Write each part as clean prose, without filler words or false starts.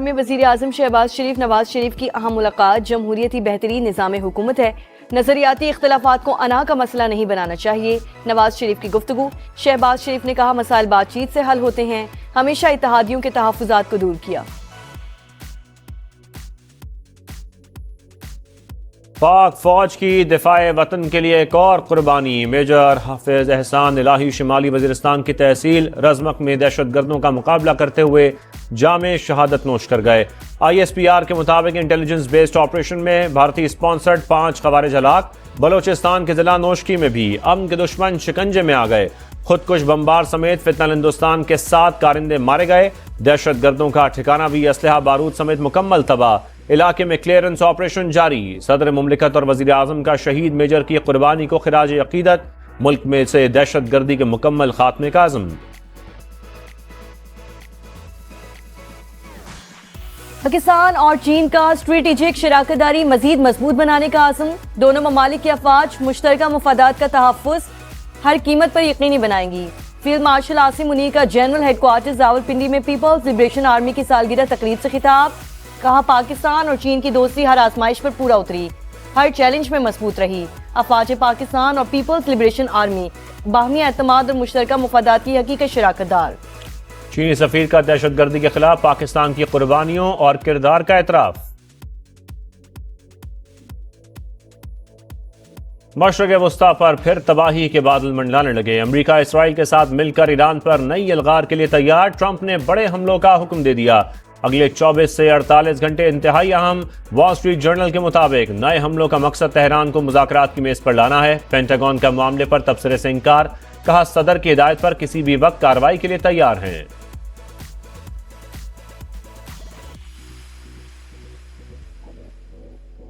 میں وزیر اعظم شہباز شریف نواز شریف کی اہم ملاقات جمہوریتی بہترین نظام حکومت ہے، نظریاتی اختلافات کو انا کا مسئلہ نہیں بنانا چاہیے، نواز شریف کی گفتگو۔ شہباز شریف نے کہا مسائل بات چیت سے حل ہوتے ہیں، ہمیشہ اتحادیوں کے تحفظات کو دور کیا۔ پاک فوج کی دفاع وطن کے لیے ایک اور قربانی، میجر حافظ احسان الہی شمالی وزیرستان کی تحصیل رزمک میں دہشت گردوں کا مقابلہ کرتے ہوئے جامع شہادت نوش کر گئے۔ ISPR کے مطابق انٹیلیجنس بیسڈ آپریشن میں بھارتی اسپانسرڈ 5 خوارج ہلاک۔ بلوچستان کے ضلع نوشکی میں بھی امن کے دشمن شکنجے میں آ گئے، خودکش بمبار سمیت فتنہ ہندوستان کے 7 کارندے مارے گئے۔ دہشت گردوں کا ٹھکانہ بھی اسلحہ بارود سمیت مکمل تباہ، علاقے میں کلیئرنس آپریشن جاری۔ صدر مملکت اور وزیر اعظم کا شہید میجر کی قربانی کو خراج عقیدت، ملک میں سے دہشت گردی کے مکمل خاتمے کا عزم۔ پاکستان اور چین کا اسٹریٹجک شراکت داری مزید مضبوط بنانے کا عزم، دونوں ممالک کی افواج مشترکہ مفادات کا تحفظ ہر قیمت پر یقینی بنائیں گی۔ فیلڈ مارشل عاصم منیر کا جنرل ہیڈ کوارٹرز راولپنڈی میں پیپلز لبریشن آرمی کی سالگرہ تقریب سے خطاب، کہا پاکستان اور چین کی دوستی ہر آزمائش پر پورا اتری، ہر چیلنج میں مضبوط رہی۔ افواج پاکستان اور پیپلز لبریشن آرمی باہمی اعتماد اور مشترکہ مفادات کی حقیقت شراکت دار۔ چینی سفیر کا دہشت گردی کے خلاف پاکستان کی قربانیوں اور کردار کا اعتراف۔ مشرق وسطی پر پھر تباہی کے بادل منڈلانے لگے، امریکہ اسرائیل کے ساتھ مل کر ایران پر نئی الغار کے لیے تیار، ٹرمپ نے بڑے حملوں کا حکم دے دیا، اگلے 24 سے 48 گھنٹے انتہائی اہم۔ وال اسٹریٹ جرنل کے مطابق نئے حملوں کا مقصد تہران کو مذاکرات کی میز پر لانا ہے۔ پینٹاگون کا معاملے پر تبصرے سے انکار، کہا صدر کی ہدایت پر کسی بھی وقت کارروائی کے لیے تیار ہیں۔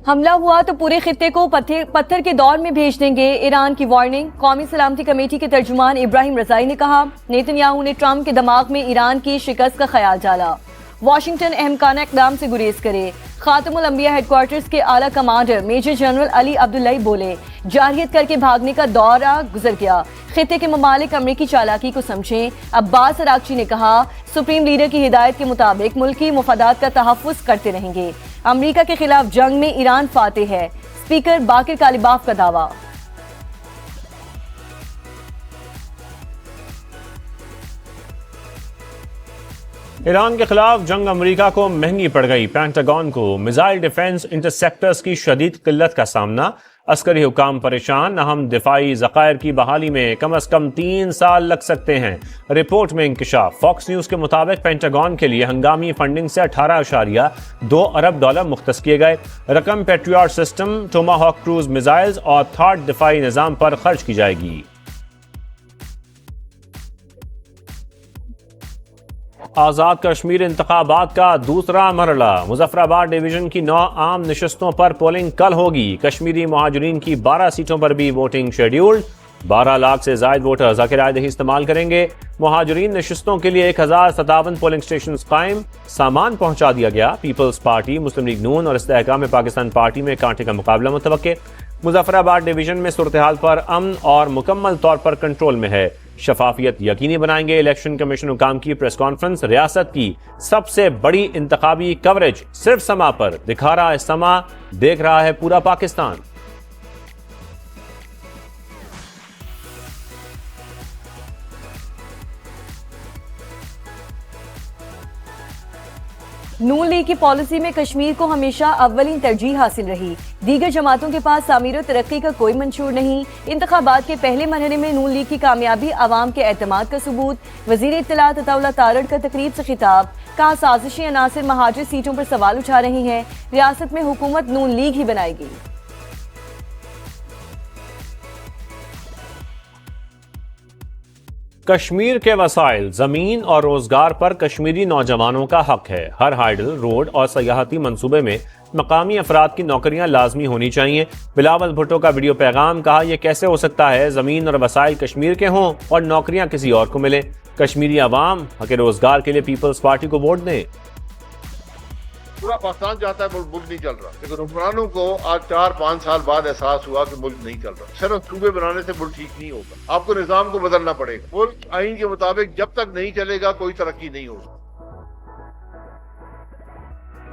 حملہ ہوا تو پورے خطے کو پتھر کے دور میں بھیج دیں گے، ایران کی وارننگ۔ قومی سلامتی کمیٹی کے ترجمان ابراہیم رضائی نے کہا نیتن یاہو نے ٹرمپ کے دماغ میں ایران کی شکست کا خیال ڈالا، واشنگٹن احمقانہ اقدام سے گریز کرے۔ خاتم الانبیاء ہیڈ کوارٹرز کے اعلیٰ کمانڈر میجر جنرل علی عبداللہ بولے جارحیت کر کے بھاگنے کا دورہ گزر گیا، خطے کے ممالک امریکی چالاکی کو سمجھیں۔ عباس اراغچی نے کہا سپریم لیڈر کی ہدایت کے مطابق ملکی مفادات کا تحفظ کرتے رہیں گے، امریکہ کے خلاف جنگ میں ایران فاتح ہے، اسپیکر باقر کالباف کا دعویٰ۔ ایران کے خلاف جنگ امریکہ کو مہنگی پڑ گئی، پینٹاگون کو میزائل ڈیفنس انٹرسیپٹرز کی شدید قلت کا سامنا، عسکری حکام پریشان، اہم دفاعی ذخائر کی بحالی میں کم از کم 3 سال لگ سکتے ہیں، رپورٹ میں انکشاف۔ فاکس نیوز کے مطابق پینٹاگون کے لیے ہنگامی فنڈنگ سے 18.2 ارب ڈالر مختص کیے گئے، رقم پیٹریاٹ سسٹم، ٹوماہاک کروز میزائلز اور تھاڈ دفاعی نظام پر خرچ کی جائے گی۔ آزاد کشمیر انتخابات کا دوسرا مرحلہ، مظفر آباد ڈویژن کی 9 عام نشستوں پر پولنگ کل ہوگی، کشمیری مہاجرین کی 12 سیٹوں پر بھی ووٹنگ شیڈیولڈ، 12 لاکھ سے زائد ووٹر ذاکر رائے دہی استعمال کریں گے۔ مہاجرین نشستوں کے لیے 1057 پولنگ سٹیشنز قائم، سامان پہنچا دیا گیا۔ پیپلز پارٹی، مسلم لیگ نون اور استحکام پاکستان پارٹی میں کانٹے کا مقابلہ متوقع۔ مظفر آباد ڈویژن میں صورتحال پر امن اور مکمل طور پر کنٹرول میں ہے، شفافیت یقینی بنائیں گے۔ الیکشن کمیشن حکام کی پریس کانفرنس، ریاست کی سب سے بڑی انتخابی کوریج صرف سما پر، دکھا رہا ہے سما، دیکھ رہا ہے پورا پاکستان۔ نون لیگ کی پالیسی میں کشمیر کو ہمیشہ اولین ترجیح حاصل رہی، دیگر جماعتوں کے پاس تعمیر و ترقی کا کوئی منشور نہیں۔ انتخابات کے پہلے مرحلے میں نون لیگ کی کامیابی عوام کے اعتماد کا ثبوت۔ وزیر اطلاعات عطا اللہ تارڑ کا تقریب سے خطاب، کہا سازشی عناصر مہاجر سیٹوں پر سوال اٹھا رہی ہیں، ریاست میں حکومت نون لیگ ہی بنائے گی۔ کشمیر کے وسائل، زمین اور روزگار پر کشمیری نوجوانوں کا حق ہے، ہر ہائیڈل، روڈ اور سیاحتی منصوبے میں مقامی افراد کی نوکریاں لازمی ہونی چاہیے۔ بلاول بھٹو کا ویڈیو پیغام، کہا یہ کیسے ہو سکتا ہے زمین اور وسائل کشمیر کے ہوں اور نوکریاں کسی اور کو ملیں، کشمیری عوام حق روزگار کے لیے پیپلز پارٹی کو ووٹ دیں۔ پورا پاکستان چاہتا ہے ملک نہیں چل رہا، لیکن حکمرانوں کو آج 4-5 سال بعد احساس ہوا کہ ملک نہیں چل رہا۔ صرف صوبے بنانے سے ملک ٹھیک نہیں ہوگا، آپ کو نظام کو بدلنا پڑے گا۔ ملک آئین کے مطابق جب تک نہیں چلے گا کوئی ترقی نہیں ہوگی۔